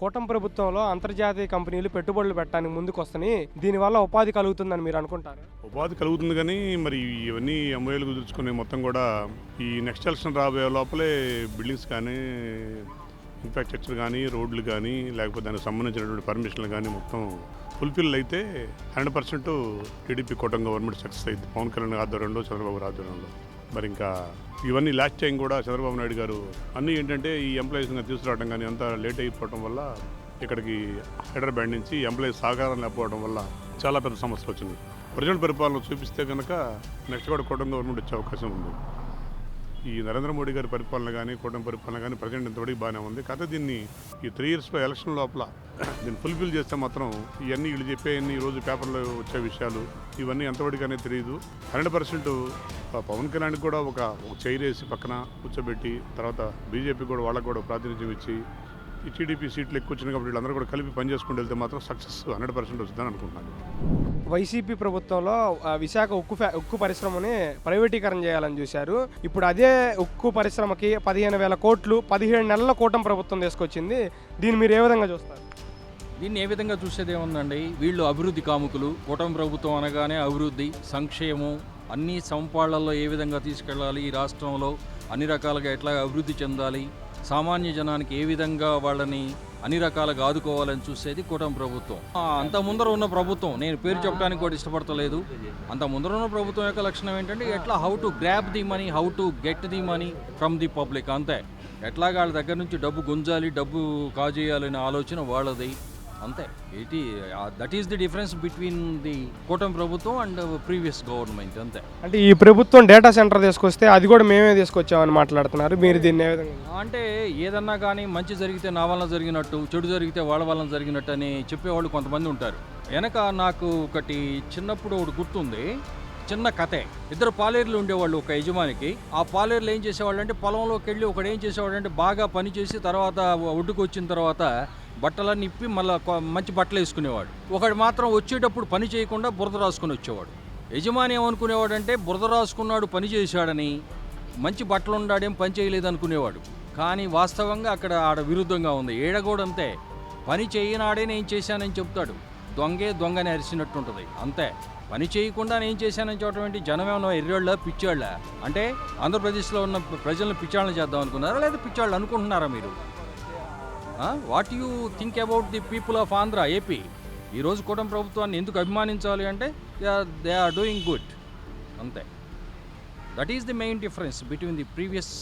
కూటమి ప్రభుత్వంలో అంతర్జాతీయ కంపెనీలు పెట్టుబడులు పెట్టడానికి ముందుకొస్తున్నాయి. దీనివల్ల ఉపాధి కలుగుతుందని మీరు అనుకుంటారు? ఉపాధి కలుగుతుంది కానీ మరి ఇవన్నీ ఎంఓఏలు కుదుర్చుకునే మొత్తం కూడా ఈ నెక్స్ట్ ఎలక్షన్ రాబోయే లోపలే బిల్డింగ్స్ కానీ ఇన్ఫ్రాస్ట్రక్చర్ కానీ రోడ్లు కానీ లేకపోతే దానికి సంబంధించినటువంటి పర్మిషన్లు కానీ మొత్తం ఫుల్ఫిల్ అయితే 100% టీడీపీ కూటమి గవర్నమెంట్ సక్సెస్ అయింది. పవన్ కళ్యాణ్ ఆధ్వర్యంలో, చంద్రబాబు ఆధ్వర్యంలో. మరి ఇంకా ఇవన్నీ లాస్ట్ టైం కూడా చంద్రబాబు నాయుడు గారు అన్నీ ఏంటంటే ఈ ఎంప్లాయీస్గా తీసుకురావడం కానీ అంతా లేట్ అయిపోవడం వల్ల ఇక్కడికి హైదరాబాద్ నుంచి ఎంప్లాయీస్ సహకారం లేకపోవడం వల్ల చాలా పెద్ద సమస్య వచ్చింది. ప్రజల పరిపాలన చూపిస్తే కనుక నెక్స్ట్ కూడా కూటమి గవర్నమెంట్ వచ్చే అవకాశం ఉంది. ఈ నరేంద్ర మోడీ గారి పరిపాలన కానీ కూటమి పరిపాలన కానీ ప్రజెంట్ ఇంతవరకు బాగానే ఉంది. కాకపోతే దీన్ని ఈ 3 ఇయర్స్లో ఎలక్షన్ లోపల దీన్ని ఫుల్ఫిల్ చేస్తే మాత్రం ఇవన్నీ వీళ్ళు చెప్పేవన్నీ ఈరోజు పేపర్లో వచ్చే విషయాలు ఇవన్నీ ఎంతవరకు అనేది తెలియదు. 100% పవన్ కళ్యాణ్ కూడా ఒక చైర్ వేసి పక్కన కూర్చోబెట్టి తర్వాత బీజేపీ కూడా వాళ్ళకు కూడా ప్రాతినిధ్యం ఇచ్చి ఈ టీడీపీ సీట్లు ఎక్కువ వచ్చినాయి కాబట్టి వీళ్ళందరూ కూడా కలిపి పనిచేసుకుంటూ వెళ్తే మాత్రం సక్సెస్ 100% వస్తుందని అనుకుంటున్నాను. వైసీపీ ప్రభుత్వంలో విశాఖ ఉక్కు పరిశ్రమని ప్రైవేటీకరణ చేయాలని చూశారు. ఇప్పుడు అదే ఉక్కు పరిశ్రమకి 15,000 కోట్లు 17 నెలల కూటమి ప్రభుత్వం తీసుకొచ్చింది. దీన్ని మీరు ఏ విధంగా చూస్తారు? దీన్ని ఏ విధంగా చూసేది ఏముందండి, వీళ్ళు అభివృద్ధి కాముకులు. కూటమి ప్రభుత్వం అనగానే అభివృద్ధి, సంక్షేమం అన్ని సంపాళ్లలో ఏ విధంగా తీసుకెళ్ళాలి, ఈ రాష్ట్రంలో అన్ని రకాలుగా ఎట్లా అభివృద్ధి చెందాలి, సామాన్య జనానికి ఏ విధంగా వాళ్ళని అన్ని రకాలుగా ఆదుకోవాలని చూసేది కూటమి ప్రభుత్వం. అంత ముందర ఉన్న ప్రభుత్వం, నేను పేరు చెప్పడానికి కూడా ఇష్టపడతలేదు, అంత ముందర ఉన్న ప్రభుత్వం యొక్క లక్షణం ఏంటంటే ఎట్లా how to grab the money, how to get the money from the public. అంతే, ఎట్లాగా వాళ్ళ దగ్గర నుంచి డబ్బు గుంజాలి, డబ్బు కాజేయాలనే ఆలోచన వాళ్ళది. అంతే. That is the difference between the కూటమి ప్రభుత్వం అండ్ ప్రీవియస్ గవర్నమెంట్. అంతే. అంటే ఈ ప్రభుత్వం డేటా సెంటర్ తీసుకొస్తే అది కూడా మేమే తీసుకొచ్చామని మాట్లాడుతున్నారు. మీరు దీన్ని ఏ విధంగా? అంటే ఏదన్నా కానీ మంచి జరిగితే నా వలన జరిగినట్టు, చెడు జరిగితే వాళ్ళ వలన జరిగినట్టు అని చెప్పేవాళ్ళు కొంతమంది ఉంటారు. వెనక నాకు ఒకటి చిన్నప్పుడు ఒకటి గుర్తుంది, చిన్న కథే. 2 పాలేర్లు ఉండేవాళ్ళు ఒక యజమానికి. ఆ పాలేర్లు ఏం చేసేవాళ్ళు అంటే పొలంలోకి వెళ్ళి ఒకడు ఏం చేసేవాడు అంటే బాగా పని చేసి తర్వాత ఒడ్డుకు వచ్చిన తర్వాత బట్టలన్నీ ఇప్పి మళ్ళీ మంచి బట్టలు వేసుకునేవాడు. ఒకడు మాత్రం వచ్చేటప్పుడు పని చేయకుండా బురద రాసుకుని వచ్చేవాడు. యజమాని ఏమనుకునేవాడు అంటే బురద రాసుకున్నాడు పని చేశాడని, మంచి బట్టలు ఉన్నాడేం పని చేయలేదు అనుకునేవాడు. కానీ వాస్తవంగా అక్కడ ఆడ విరుద్ధంగా ఉంది. ఏడగోడంతే, పని చేయనాడే నేను చేశానని చెప్తాడు, దొంగే దొంగని అరిచినట్టుంటుంది. అంతే. పని చేయకుండా నేను చేశానని చెప్పడం ఏంటి? జనం ఏమన్నా ఎర్రోళ్ళ పిచ్చాళ్ళ? అంటే ఆంధ్రప్రదేశ్లో ఉన్న ప్రజలను పిచ్చాళ్ళని చేద్దాం అనుకున్నారా లేదా పిచ్చాళ్ళు అనుకుంటున్నారా మీరు? What you think about the people of Andhra, AP? ఈరోజు కూటమి ప్రభుత్వాన్ని ఎందుకు అభిమానించాలి అంటే దే ఆర్ డూయింగ్ గుడ్. అంతే. That is the main difference between the previous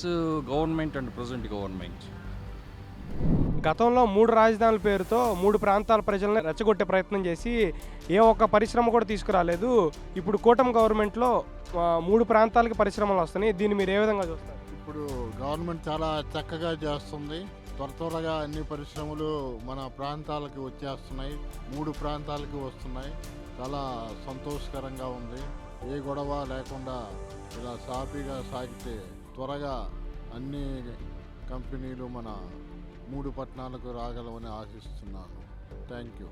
government and present government. గతంలో 3 రాజధానుల పేరుతో 3 ప్రాంతాల ప్రజల్ని రెచ్చగొట్టే ప్రయత్నం చేసి ఏ ఒక్క పరిశ్రమ కూడా తీసుకురాలేదు. ఇప్పుడు కూటమి గవర్నమెంట్లో 3 ప్రాంతాలకి పరిశ్రమలు వస్తున్నాయి. దీన్ని మీరు ఏ విధంగా చూస్తారు? ఇప్పుడు గవర్నమెంట్ చాలా చక్కగా చేస్తుంది. త్వరగా అన్ని పరిశ్రమలు మన ప్రాంతాలకి వచ్చేస్తున్నాయి, 3 ప్రాంతాలకి వస్తున్నాయి. చాలా సంతోషకరంగా ఉంది. ఏ గొడవ లేకుండా ఇలా సాఫీగా సాగితే త్వరగా అన్ని కంపెనీలు మన 3 పట్టణాలకు రాగలమని ఆశిస్తున్నాను. Thank you.